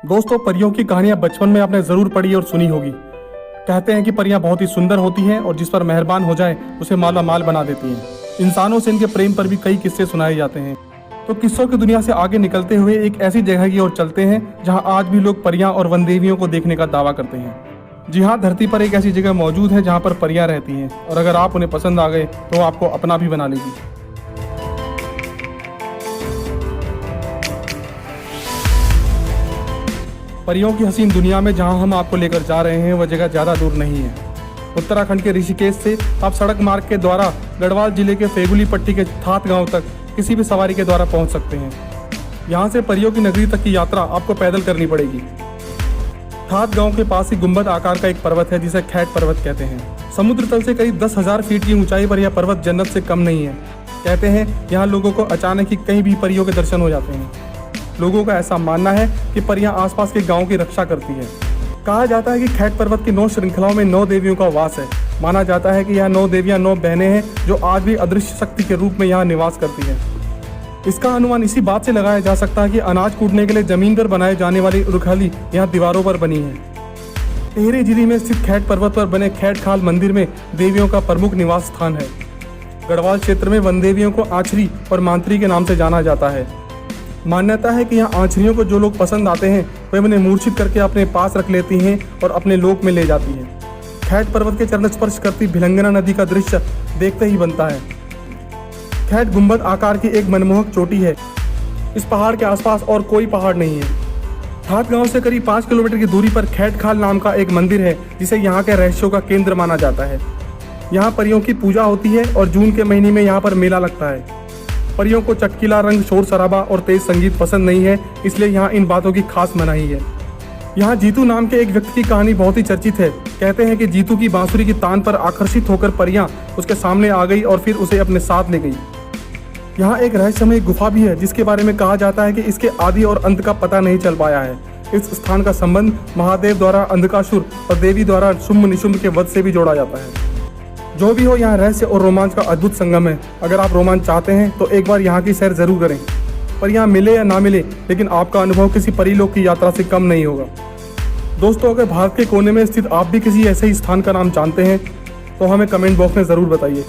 दोस्तों, परियों की कहानियां बचपन में आपने जरूर पढ़ी और सुनी होगी। कहते हैं कि परियां बहुत ही सुंदर होती हैं और जिस पर मेहरबान हो जाए उसे माला माल बना देती हैं। इंसानों से इनके प्रेम पर भी कई किस्से सुनाए जाते हैं। तो किस्सों की दुनिया से आगे निकलते हुए एक ऐसी जगह की ओर चलते हैं जहां आज भी लोग परियां और वनदेवियों को देखने का दावा करते हैं। जी हाँ, धरती पर एक ऐसी जगह मौजूद है जहाँ पर परियां रहती हैं और अगर आप उन्हें पसंद आ गए तो आपको अपना भी बना लेगी। परियों की हसीन दुनिया में जहां हम आपको लेकर जा रहे हैं वह जगह ज़्यादा दूर नहीं है। उत्तराखंड के ऋषिकेश से आप सड़क मार्ग के द्वारा गढ़वाल जिले के फेगुली पट्टी के थात गांव तक किसी भी सवारी के द्वारा पहुंच सकते हैं। यहां से परियों की नगरी तक की यात्रा आपको पैदल करनी पड़ेगी। थात गांव के पास ही गुंबद आकार का एक पर्वत है जिसे खैट पर्वत कहते हैं। समुद्र तल से करीब 10,000 फीट की ऊंचाई पर यह पर्वत जन्नत से कम नहीं है। कहते हैं यहाँ लोगों को अचानक ही कहीं भी परियों के दर्शन हो जाते हैं। लोगों का ऐसा मानना है कि परियां आसपास के गांव की रक्षा करती है। कहा जाता है कि खैट पर्वत की 9 श्रृंखलाओं में 9 देवियों का वास है। माना जाता है कि यह 9 देवियां 9 बहनें हैं जो आज भी अदृश्य शक्ति के रूप में यहाँ निवास करती हैं। इसका अनुमान इसी बात से लगाया जा सकता है कि अनाज कूटने के लिए जमीन पर बनाए जाने वाली रुखली यहाँ दीवारों पर बनी है। टिहरी जिले में स्थित खैट पर्वत पर बने खैट खाल मंदिर में देवियों का प्रमुख निवास स्थान है। गढ़वाल क्षेत्र में वन देवियों को आछरी और मांत्री के नाम से जाना जाता है। मान्यता है कि यहाँ आछरियों को जो लोग पसंद आते हैं वे उन्हें मूर्छित करके अपने पास रख लेती हैं और अपने लोक में ले जाती हैं। खैट पर्वत के चरण स्पर्श करती भिलंगना नदी का दृश्य देखते ही बनता है। खैट गुंबद आकार की एक मनमोहक चोटी है। इस पहाड़ के आसपास और कोई पहाड़ नहीं है। थात गांव से करीब 5 किलोमीटर की दूरी पर खैट खाल नाम का एक मंदिर है जिसे यहाँ के रहस्यों का केंद्र माना जाता है। यहाँ परियों की पूजा होती है और जून के महीने में यहाँ पर मेला लगता है। परियों को चटकीला रंग, शोर शराबा और तेज संगीत पसंद नहीं है, इसलिए यहाँ इन बातों की खास मनाही है। यहाँ जीतू नाम के एक व्यक्ति की कहानी बहुत ही चर्चित है। कहते हैं कि जीतू की बांसुरी की तान पर आकर्षित होकर परियां उसके सामने आ गई और फिर उसे अपने साथ ले गई। यहाँ एक रहस्यमय गुफा भी है जिसके बारे में कहा जाता है कि इसके आदि और अंत का पता नहीं चल पाया है। इस स्थान का संबंध महादेव द्वारा अंधकासुर और देवी द्वारा शुंभ निशुंभ के वध से भी जोड़ा जाता है। जो भी हो, यहाँ रहस्य और रोमांच का अद्भुत संगम है। अगर आप रोमांच चाहते हैं तो एक बार यहाँ की सैर जरूर करें। पर यहाँ मिले या ना मिले, लेकिन आपका अनुभव किसी परीलोक की यात्रा से कम नहीं होगा। दोस्तों, अगर भारत के कोने में स्थित आप भी किसी ऐसे ही स्थान का नाम जानते हैं तो हमें कमेंट बॉक्स में ज़रूर बताइए।